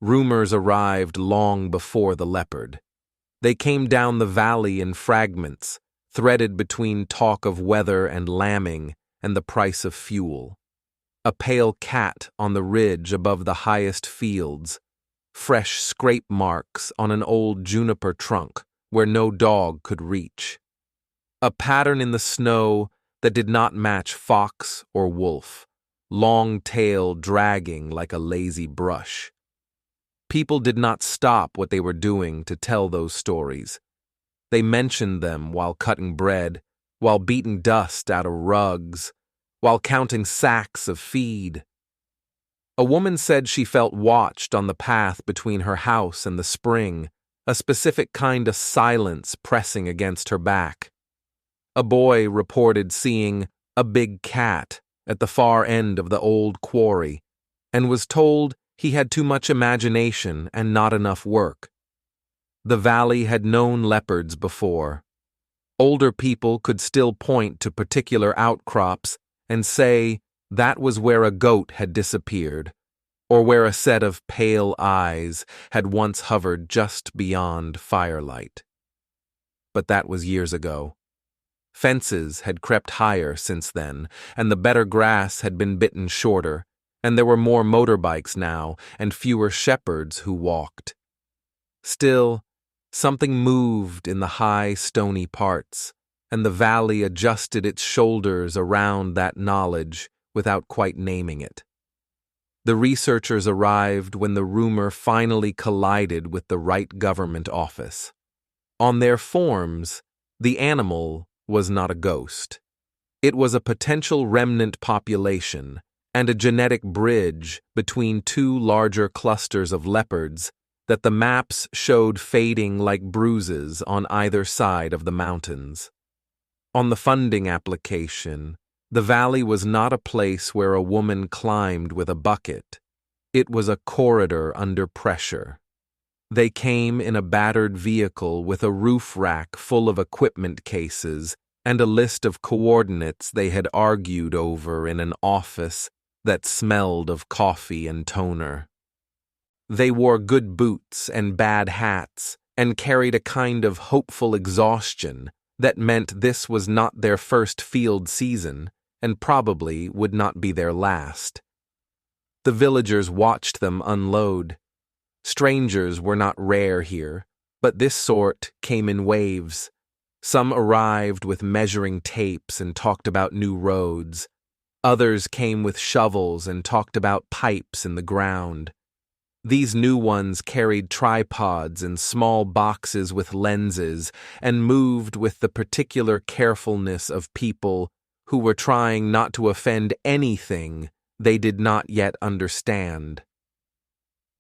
Rumors arrived long before the leopard. They came down the valley in fragments, threaded between talk of weather and lambing and the price of fuel. A pale cat on the ridge above the highest fields, fresh scrape marks on an old juniper trunk where no dog could reach. A pattern in the snow that did not match fox or wolf, long tail dragging like a lazy brush. People did not stop what they were doing to tell those stories. They mentioned them while cutting bread, while beating dust out of rugs, while counting sacks of feed. A woman said she felt watched on the path between her house and the spring, a specific kind of silence pressing against her back. A boy reported seeing a big cat at the far end of the old quarry and was told he had too much imagination and not enough work. The valley had known leopards before. Older people could still point to particular outcrops and say that was where a goat had disappeared, or where a set of pale eyes had once hovered just beyond firelight. But that was years ago. Fences had crept higher since then, and the better grass had been bitten shorter, and there were more motorbikes now and fewer shepherds who walked. Still, something moved in the high, stony parts, and the valley adjusted its shoulders around that knowledge without quite naming it. The researchers arrived when the rumor finally collided with the right government office. On their forms, the animal was not a ghost. It was a potential remnant population and a genetic bridge between two larger clusters of leopards that the maps showed fading like bruises on either side of the mountains. On the funding application, the valley was not a place where a woman climbed with a bucket. It was a corridor under pressure. They came in a battered vehicle with a roof rack full of equipment cases and a list of coordinates they had argued over in an office that smelled of coffee and toner. They wore good boots and bad hats and carried a kind of hopeful exhaustion that meant this was not their first field season and probably would not be their last. The villagers watched them unload. Strangers were not rare here, but this sort came in waves. Some arrived with measuring tapes and talked about new roads. Others came with shovels and talked about pipes in the ground. These new ones carried tripods and small boxes with lenses and moved with the particular carefulness of people who were trying not to offend anything they did not yet understand.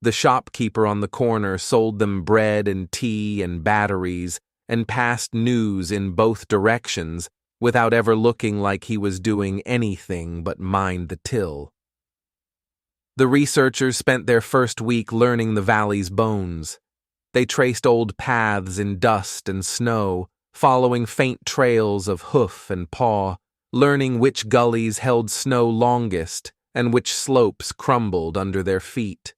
The shopkeeper on the corner sold them bread and tea and batteries and passed news in both directions without ever looking like he was doing anything but mind the till. The researchers spent their first week learning the valley's bones. They traced old paths in dust and snow, following faint trails of hoof and paw, learning which gullies held snow longest and which slopes crumbled under their feet.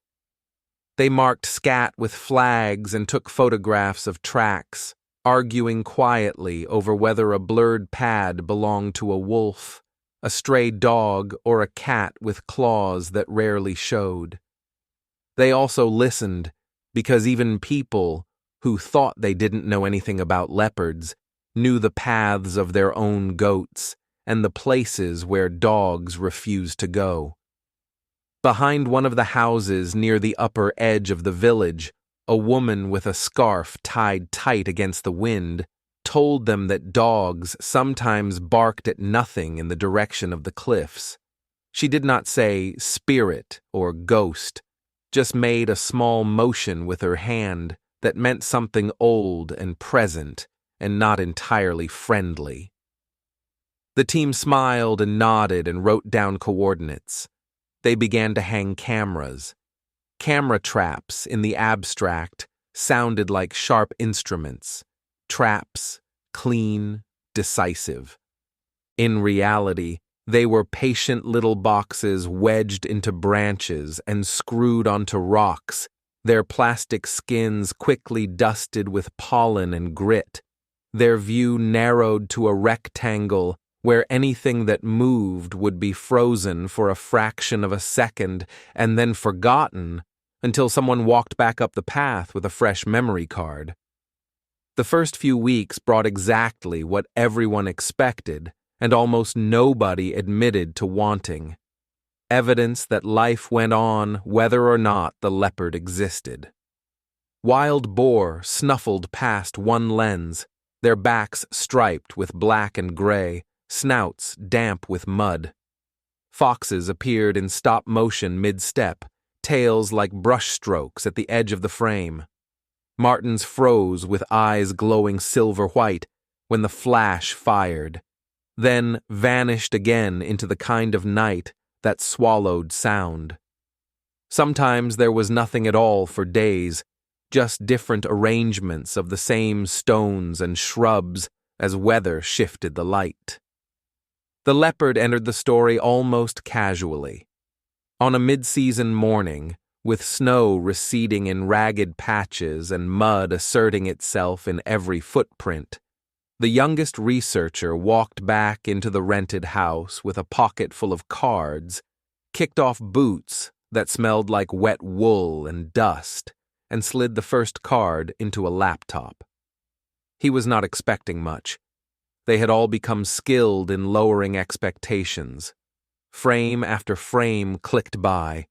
They marked scat with flags and took photographs of tracks, arguing quietly over whether a blurred pad belonged to a wolf, a stray dog, or a cat with claws that rarely showed. They also listened, because even people, who thought they didn't know anything about leopards, knew the paths of their own goats and the places where dogs refused to go. Behind one of the houses near the upper edge of the village, a woman with a scarf tied tight against the wind told them that dogs sometimes barked at nothing in the direction of the cliffs. She did not say spirit or ghost, just made a small motion with her hand that meant something old and present and not entirely friendly. The team smiled and nodded and wrote down coordinates. They began to hang cameras. Camera traps, in the abstract, sounded like sharp instruments. Traps, clean, decisive. In reality, they were patient little boxes wedged into branches and screwed onto rocks, their plastic skins quickly dusted with pollen and grit, their view narrowed to a rectangle where anything that moved would be frozen for a fraction of a second and then forgotten until someone walked back up the path with a fresh memory card. The first few weeks brought exactly what everyone expected and almost nobody admitted to wanting: evidence that life went on whether or not the leopard existed. Wild boar snuffled past one lens, their backs striped with black and gray, snouts damp with mud. Foxes appeared in stop motion mid-step, tails like brushstrokes at the edge of the frame. Martins froze with eyes glowing silver white when the flash fired, then vanished again into the kind of night that swallowed sound. Sometimes there was nothing at all for days, just different arrangements of the same stones and shrubs as weather shifted the light. The leopard entered the story almost casually. On a mid-season morning, with snow receding in ragged patches and mud asserting itself in every footprint, the youngest researcher walked back into the rented house with a pocket full of cards, kicked off boots that smelled like wet wool and dust, and slid the first card into a laptop. He was not expecting much. They had all become skilled in lowering expectations. Frame after frame clicked by,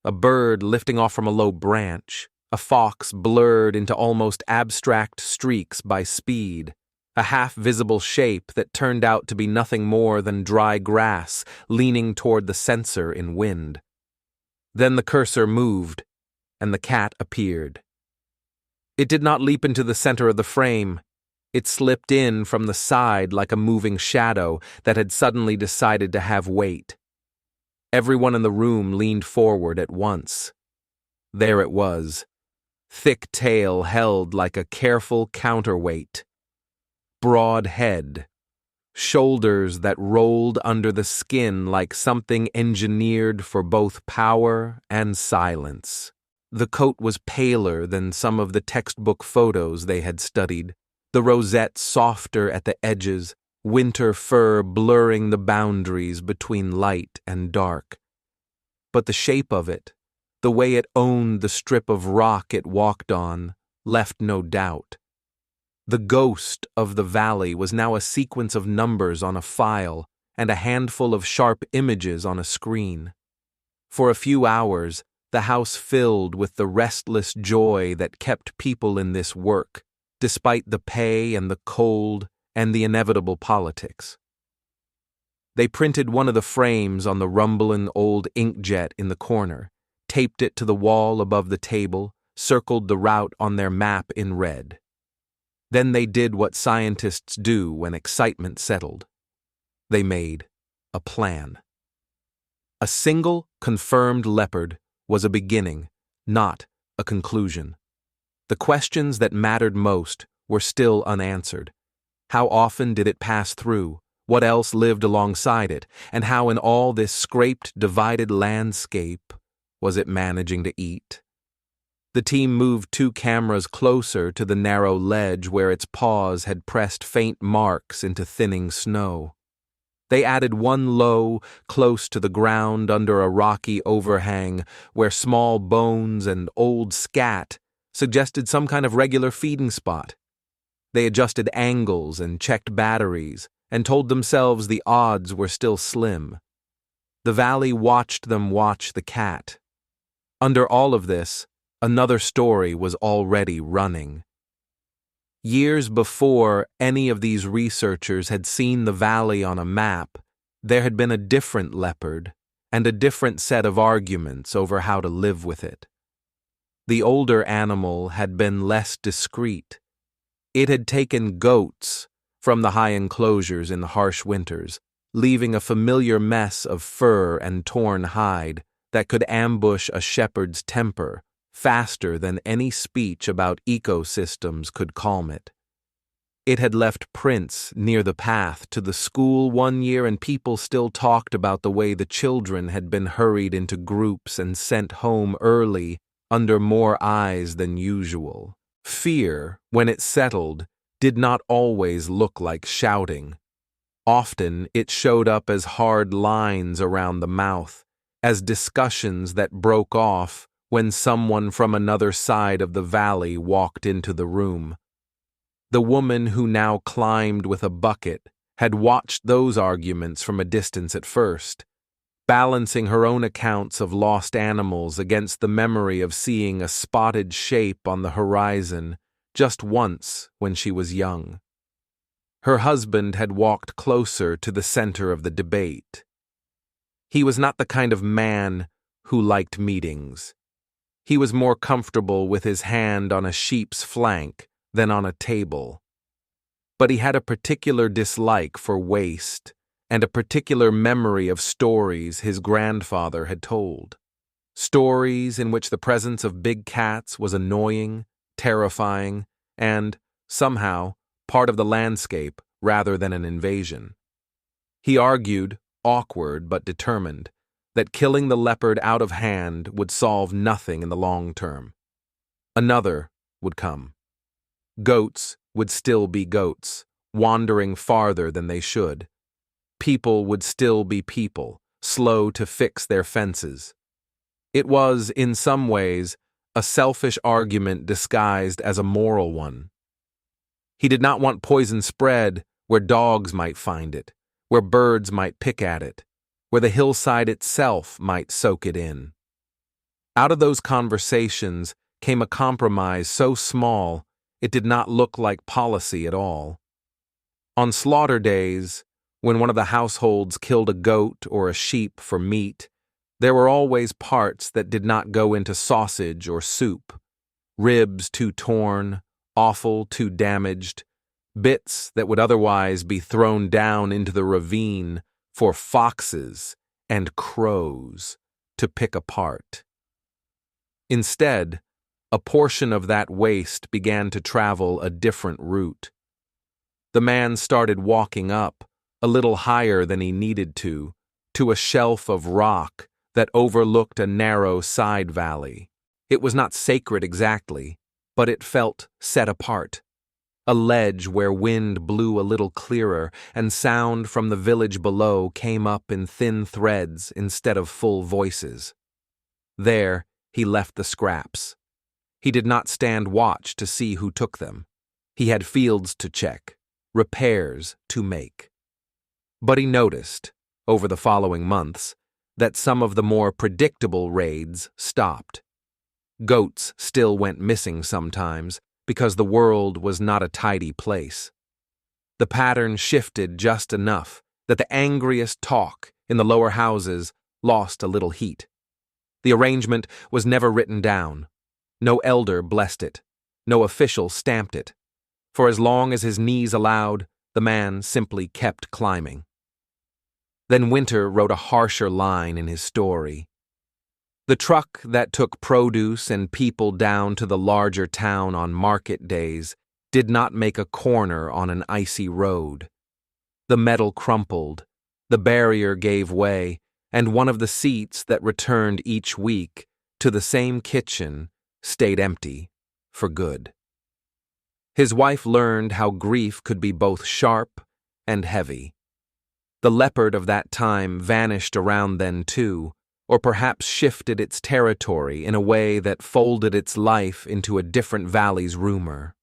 a bird lifting off from a low branch, a fox blurred into almost abstract streaks by speed, a half-visible shape that turned out to be nothing more than dry grass leaning toward the sensor in wind. Then the cursor moved, and the cat appeared. It did not leap into the center of the frame. It slipped in from the side like a moving shadow that had suddenly decided to have weight. Everyone in the room leaned forward at once. There it was, thick tail held like a careful counterweight. Broad head, shoulders that rolled under the skin like something engineered for both power and silence. The coat was paler than some of the textbook photos they had studied, the rosette softer at the edges, winter fur blurring the boundaries between light and dark. But the shape of it, the way it owned the strip of rock it walked on, left no doubt. The ghost of the valley was now a sequence of numbers on a file and a handful of sharp images on a screen. For a few hours, the house filled with the restless joy that kept people in this work, despite the pay and the cold and the inevitable politics. They printed one of the frames on the rumbling old inkjet in the corner, taped it to the wall above the table, circled the route on their map in red. Then they did what scientists do when excitement settled. They made a plan. A single confirmed leopard was a beginning, not a conclusion. The questions that mattered most were still unanswered. How often did it pass through? What else lived alongside it? And how in all this scraped, divided landscape was it managing to eat? The team moved 2 cameras closer to the narrow ledge where its paws had pressed faint marks into thinning snow. They added one low, close to the ground under a rocky overhang where small bones and old scat suggested some kind of regular feeding spot. They adjusted angles and checked batteries and told themselves the odds were still slim. The valley watched them watch the cat. Under all of this, another story was already running. Years before any of these researchers had seen the valley on a map, there had been a different leopard and a different set of arguments over how to live with it. The older animal had been less discreet. It had taken goats from the high enclosures in the harsh winters, leaving a familiar mess of fur and torn hide that could ambush a shepherd's temper faster than any speech about ecosystems could calm it. It had left prints near the path to the school one year, and people still talked about the way the children had been hurried into groups and sent home early under more eyes than usual. Fear, when it settled, did not always look like shouting. Often it showed up as hard lines around the mouth, as discussions that broke off when someone from another side of the valley walked into the room. The woman who now climbed with a bucket had watched those arguments from a distance at first, balancing her own accounts of lost animals against the memory of seeing a spotted shape on the horizon just once when she was young. Her husband had walked closer to the center of the debate. He was not the kind of man who liked meetings. He was more comfortable with his hand on a sheep's flank than on a table. But he had a particular dislike for waste and a particular memory of stories his grandfather had told. Stories in which the presence of big cats was annoying, terrifying, and, somehow, part of the landscape rather than an invasion. He argued, awkward but determined, that killing the leopard out of hand would solve nothing in the long term. Another would come. Goats would still be goats, wandering farther than they should. People would still be people, slow to fix their fences. It was, in some ways, a selfish argument disguised as a moral one. He did not want poison spread where dogs might find it, where birds might pick at it, where the hillside itself might soak it in. Out of those conversations came a compromise so small it did not look like policy at all. On slaughter days, when one of the households killed a goat or a sheep for meat, there were always parts that did not go into sausage or soup, ribs too torn, offal too damaged, bits that would otherwise be thrown down into the ravine for foxes and crows to pick apart. Instead, a portion of that waste began to travel a different route. The man started walking up, a little higher than he needed to a shelf of rock that overlooked a narrow side valley. It was not sacred exactly, but it felt set apart. A ledge where wind blew a little clearer and sound from the village below came up in thin threads instead of full voices. There, he left the scraps. He did not stand watch to see who took them. He had fields to check, repairs to make. But he noticed, over the following months, that some of the more predictable raids stopped. Goats still went missing sometimes because the world was not a tidy place. The pattern shifted just enough that the angriest talk in the lower houses lost a little heat. The arrangement was never written down. No elder blessed it. No official stamped it. For as long as his knees allowed, the man simply kept climbing. Then Winter wrote a harsher line in his story. The truck that took produce and people down to the larger town on market days did not make a corner on an icy road. The metal crumpled, the barrier gave way, and one of the seats that returned each week to the same kitchen stayed empty for good. His wife learned how grief could be both sharp and heavy. The leopard of that time vanished around then too, or perhaps shifted its territory in a way that folded its life into a different valley's rumor.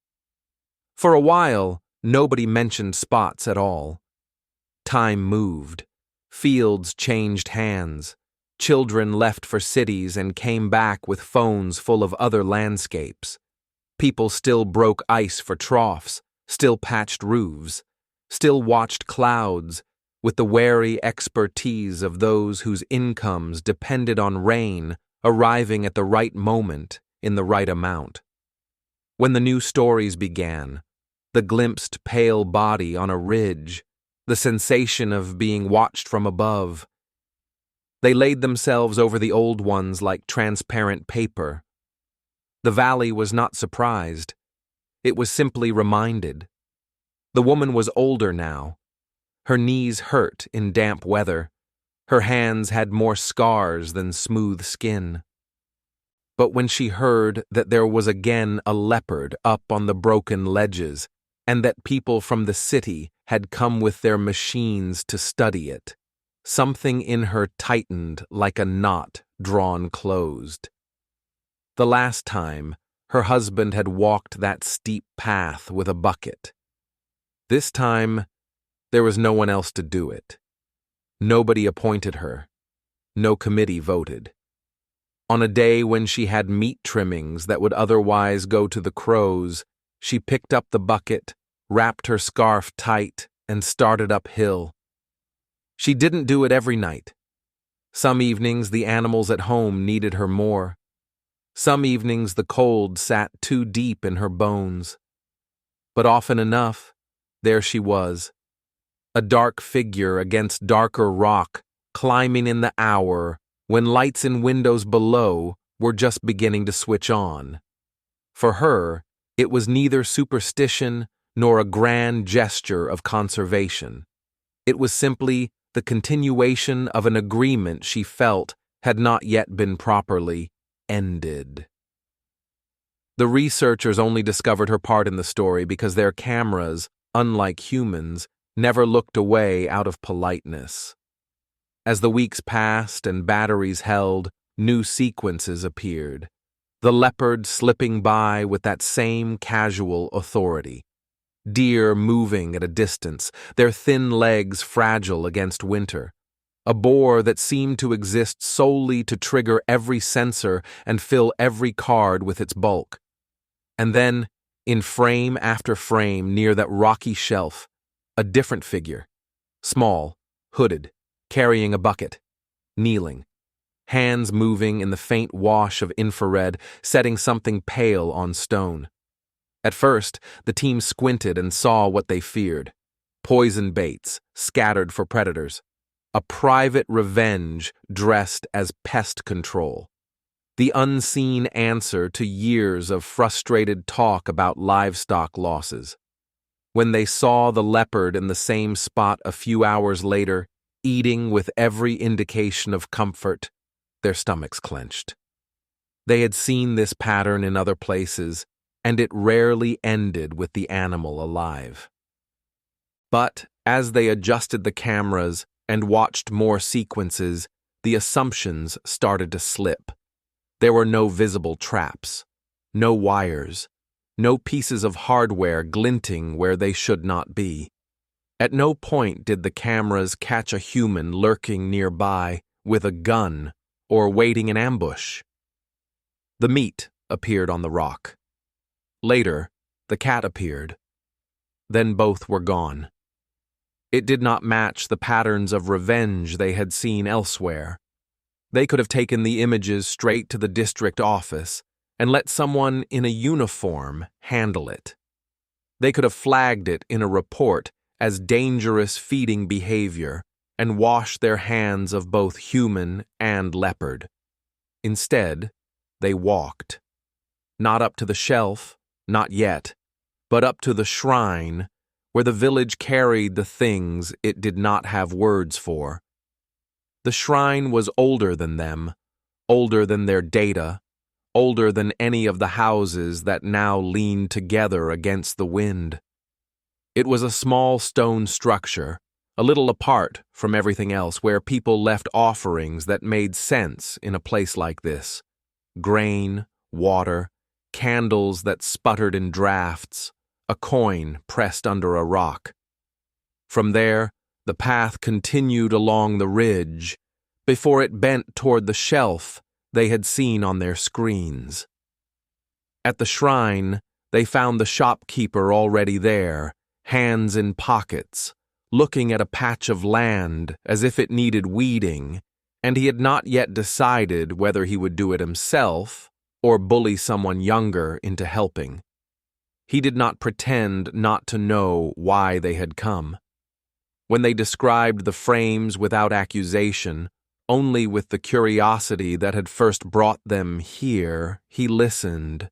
For a while, nobody mentioned spots at all. Time moved. Fields changed hands. Children left for cities and came back with phones full of other landscapes. People still broke ice for troughs, still patched roofs, still watched clouds, with the wary expertise of those whose incomes depended on rain arriving at the right moment in the right amount. When the new stories began, the glimpsed pale body on a ridge, the sensation of being watched from above, they laid themselves over the old ones like transparent paper. The valley was not surprised. It was simply reminded. The woman was older now. Her knees hurt in damp weather. Her hands had more scars than smooth skin. But when she heard that there was again a leopard up on the broken ledges, and that people from the city had come with their machines to study it, something in her tightened like a knot drawn closed. The last time, her husband had walked that steep path with a bucket. This time, there was no one else to do it. Nobody appointed her. No committee voted. On a day when she had meat trimmings that would otherwise go to the crows, she picked up the bucket, wrapped her scarf tight, and started uphill. She didn't do it every night. Some evenings the animals at home needed her more. Some evenings the cold sat too deep in her bones. But often enough, there she was, a dark figure against darker rock, climbing in the hour when lights in windows below were just beginning to switch on. For her, it was neither superstition nor a grand gesture of conservation. It was simply the continuation of an agreement she felt had not yet been properly ended. The researchers only discovered her part in the story because their cameras, unlike humans, never looked away out of politeness. As the weeks passed and batteries held, new sequences appeared. The leopard slipping by with that same casual authority. Deer moving at a distance, their thin legs fragile against winter. A boar that seemed to exist solely to trigger every sensor and fill every card with its bulk. And then, in frame after frame near that rocky shelf, a different figure. Small, hooded, carrying a bucket, kneeling, hands moving in the faint wash of infrared, setting something pale on stone. At first, the team squinted and saw what they feared. Poison baits, scattered for predators. A private revenge dressed as pest control. The unseen answer to years of frustrated talk about livestock losses. When they saw the leopard in the same spot a few hours later, eating with every indication of comfort, their stomachs clenched. They had seen this pattern in other places, and it rarely ended with the animal alive. But as they adjusted the cameras and watched more sequences, the assumptions started to slip. There were no visible traps, no wires, no pieces of hardware glinting where they should not be. At no point did the cameras catch a human lurking nearby with a gun or waiting in ambush. The meat appeared on the rock. Later, the cat appeared. Then both were gone. It did not match the patterns of revenge they had seen elsewhere. They could have taken the images straight to the district office and let someone in a uniform handle it. They could have flagged it in a report as dangerous feeding behavior and washed their hands of both human and leopard. Instead, they walked. Not up to the shelf, not yet, but up to the shrine where the village carried the things it did not have words for. The shrine was older than them, older than their data, older than any of the houses that now leaned together against the wind. It was a small stone structure, a little apart from everything else, where people left offerings that made sense in a place like this. Grain, water, candles that sputtered in drafts, a coin pressed under a rock. From there, the path continued along the ridge, before it bent toward the shelf they had seen on their screens. At the shrine, they found the shopkeeper already there, hands in pockets, looking at a patch of land as if it needed weeding, and he had not yet decided whether he would do it himself or bully someone younger into helping. He did not pretend not to know why they had come. When they described the frames without accusation, only with the curiosity that had first brought them here, he listened.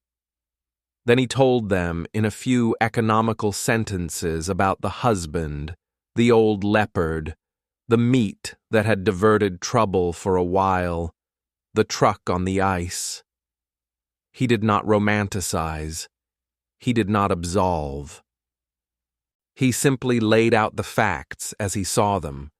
Then he told them in a few economical sentences about the husband, the old leopard, the meat that had diverted trouble for a while, the truck on the ice. He did not romanticize. He did not absolve. He simply laid out the facts as he saw them.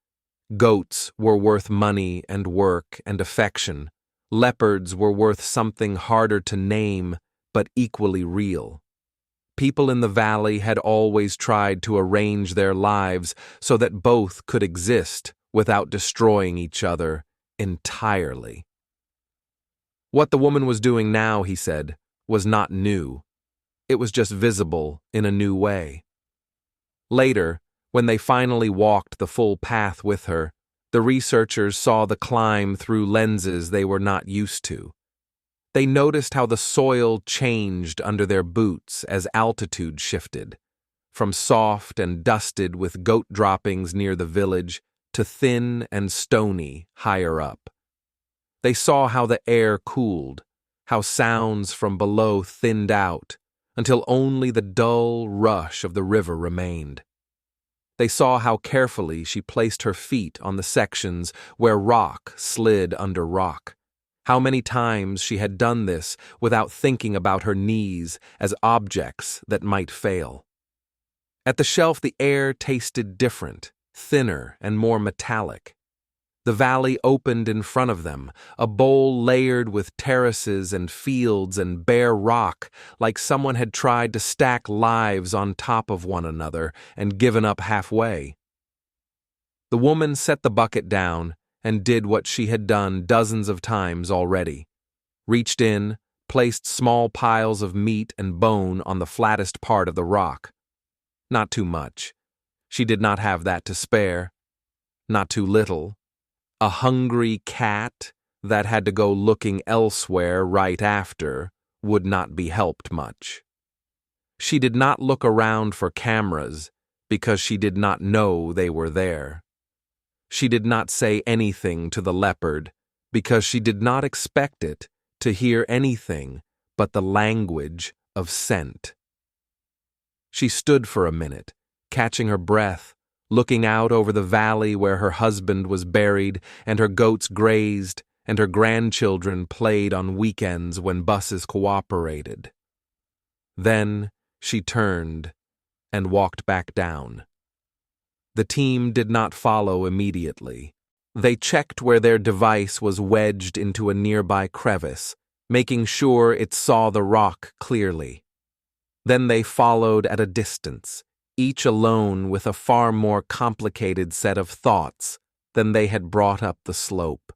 Goats were worth money and work and affection. Leopards were worth something harder to name, but equally real. People in the valley had always tried to arrange their lives so that both could exist without destroying each other entirely. What the woman was doing now, he said, was not new. It was just visible in a new way. Later, when they finally walked the full path with her, the researchers saw the climb through lenses they were not used to. They noticed how the soil changed under their boots as altitude shifted, from soft and dusted with goat droppings near the village to thin and stony higher up. They saw how the air cooled, how sounds from below thinned out, until only the dull rush of the river remained. They saw how carefully she placed her feet on the sections where rock slid under rock, how many times she had done this without thinking about her knees as objects that might fail. At the shelf, the air tasted different, thinner and more metallic. The valley opened in front of them, a bowl layered with terraces and fields and bare rock, like someone had tried to stack lives on top of one another and given up halfway. The woman set the bucket down and did what she had done dozens of times already. Reached in, placed small piles of meat and bone on the flattest part of the rock. Not too much. She did not have that to spare. Not too little. A hungry cat that had to go looking elsewhere right after would not be helped much. She did not look around for cameras because she did not know they were there. She did not say anything to the leopard because she did not expect it to hear anything but the language of scent. She stood for a minute, catching her breath, looking out over the valley where her husband was buried and her goats grazed and her grandchildren played on weekends when buses cooperated. Then she turned and walked back down. The team did not follow immediately. They checked where their device was wedged into a nearby crevice, making sure it saw the rock clearly. Then they followed at a distance, each alone with a far more complicated set of thoughts than they had brought up the slope.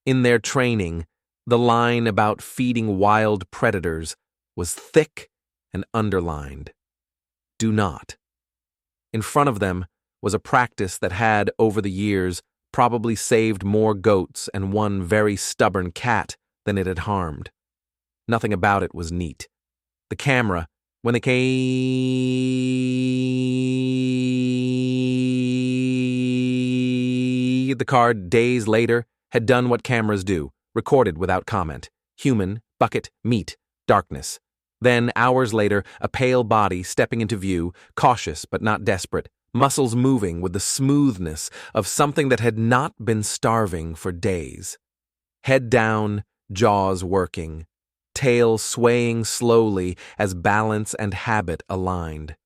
In their training, the line about feeding wild predators was thick and underlined. Do not. In front of them was a practice that had, over the years, probably saved more goats and one very stubborn cat than it had harmed. Nothing about it was neat. The camera, when they came, the card days later had done what cameras do, recorded without comment. Human, bucket, meat, darkness. Then, hours later, a pale body stepping into view, cautious but not desperate, muscles moving with the smoothness of something that had not been starving for days. Head down, jaws working, tail swaying slowly as balance and habit aligned.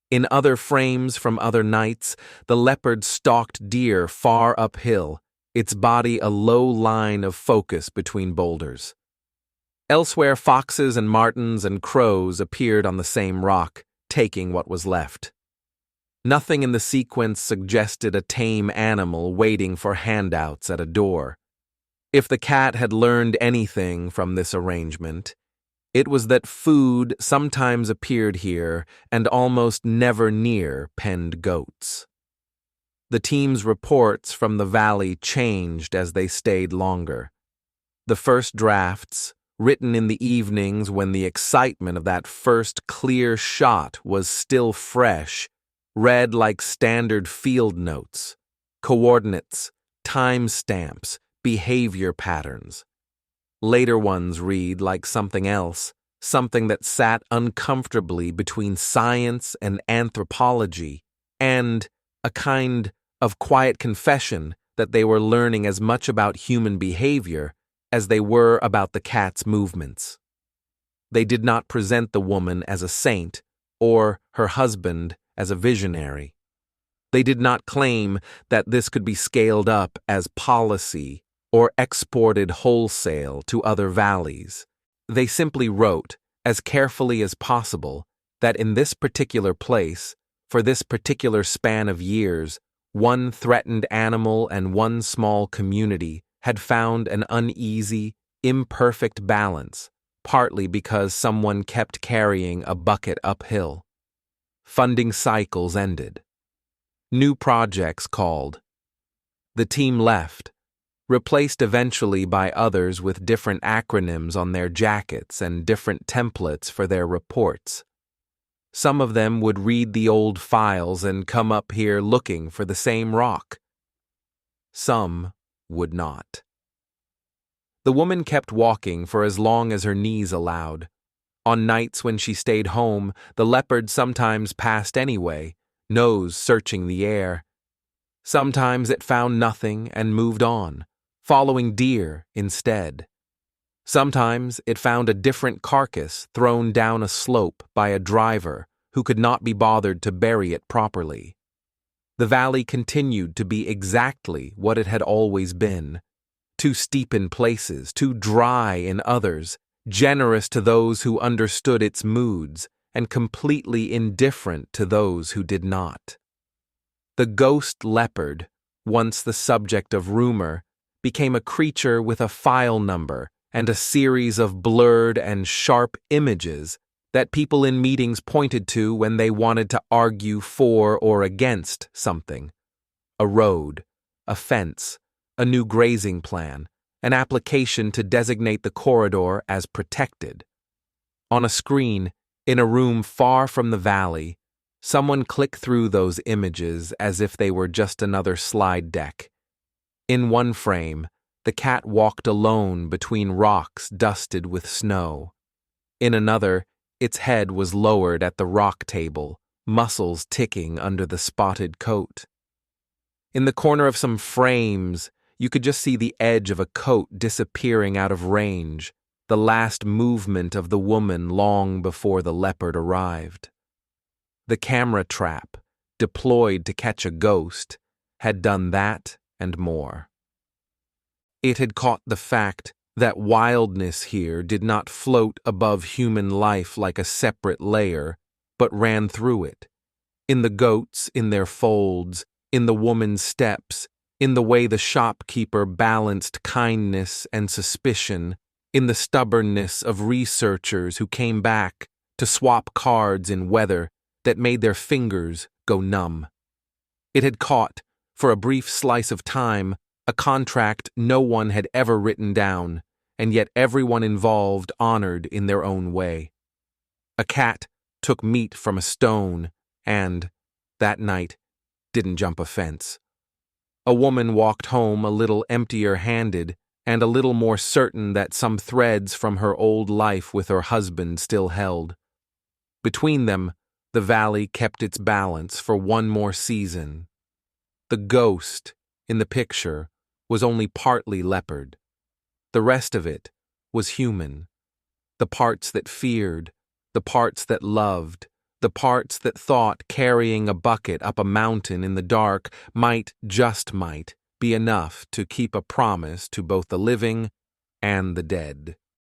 In other frames from other nights, the leopard stalked deer far uphill, its body a low line of focus between boulders. Elsewhere, foxes and martens and crows appeared on the same rock, taking what was left. Nothing in the sequence suggested a tame animal waiting for handouts at a door. If the cat had learned anything from this arrangement, it was that food sometimes appeared here and almost never near penned goats. The team's reports from the valley changed as they stayed longer. The first drafts, written in the evenings when the excitement of that first clear shot was still fresh, read like standard field notes, coordinates, time stamps, behavior patterns. Later ones read like something else, something that sat uncomfortably between science and anthropology, and a kind of quiet confession that they were learning as much about human behavior as they were about the cat's movements. They did not present the woman as a saint or her husband as a visionary. They did not claim that this could be scaled up as policy or exported wholesale to other valleys. They simply wrote, as carefully as possible, that in this particular place, for this particular span of years, one threatened animal and one small community had found an uneasy, imperfect balance, partly because someone kept carrying a bucket uphill. Funding cycles ended. New projects called. The team left, replaced eventually by others with different acronyms on their jackets and different templates for their reports. Some of them would read the old files and come up here looking for the same rock. Some would not. The woman kept walking for as long as her knees allowed. On nights when she stayed home, the leopard sometimes passed anyway, nose searching the air. Sometimes it found nothing and moved on, following deer instead. Sometimes it found a different carcass thrown down a slope by a driver who could not be bothered to bury it properly. The valley continued to be exactly what it had always been, too steep in places, too dry in others, generous to those who understood its moods, and completely indifferent to those who did not. The ghost leopard, once the subject of rumor, became a creature with a file number and a series of blurred and sharp images that people in meetings pointed to when they wanted to argue for or against something. A road, a fence, a new grazing plan, an application to designate the corridor as protected. On a screen, in a room far from the valley, someone clicked through those images as if they were just another slide deck. In one frame, the cat walked alone between rocks dusted with snow. In another, its head was lowered at the rock table, muscles ticking under the spotted coat. In the corner of some frames, you could just see the edge of a coat disappearing out of range, the last movement of the woman long before the leopard arrived. The camera trap, deployed to catch a ghost, had done that and more. It had caught the fact that wildness here did not float above human life like a separate layer, but ran through it. In the goats, in their folds, in the woman's steps, in the way the shopkeeper balanced kindness and suspicion, in the stubbornness of researchers who came back to swap cards in weather that made their fingers go numb. It had caught, for a brief slice of time, a contract no one had ever written down, and yet everyone involved honored in their own way. A cat took meat from a stone and, that night, didn't jump a fence. A woman walked home a little emptier-handed and a little more certain that some threads from her old life with her husband still held. Between them, the valley kept its balance for one more season. The ghost, in the picture, was only partly leopard. The rest of it was human. The parts that feared, the parts that loved, the parts that thought carrying a bucket up a mountain in the dark might, just might, be enough to keep a promise to both the living and the dead.